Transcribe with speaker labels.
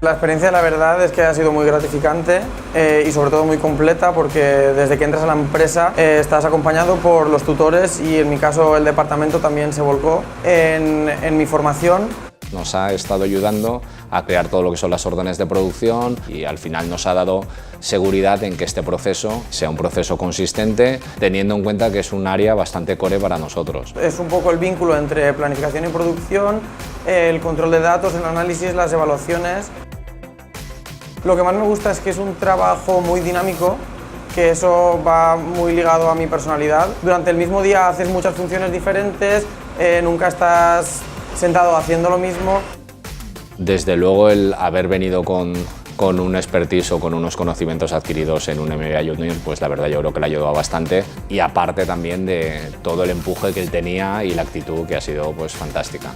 Speaker 1: La experiencia, la verdad, es que ha sido muy gratificante y sobre todo muy completa, porque desde que entras a la empresa estás acompañado por los tutores y en mi caso el departamento también se volcó en mi formación.
Speaker 2: Nos ha estado ayudando a crear todo lo que son las órdenes de producción y al final nos ha dado seguridad en que este proceso sea un proceso consistente, teniendo en cuenta que es un área bastante core para nosotros.
Speaker 1: Es un poco el vínculo entre planificación y producción, el control de datos, el análisis, las evaluaciones. Lo que más me gusta es que es un trabajo muy dinámico, que eso va muy ligado a mi personalidad. Durante el mismo día haces muchas funciones diferentes, nunca estás sentado haciendo lo mismo.
Speaker 2: Desde luego el haber venido con un expertise o con unos conocimientos adquiridos en un MBA Junior, pues la verdad yo creo que le ha ayudado bastante, y aparte también de todo el empuje que él tenía y la actitud que ha sido pues fantástica.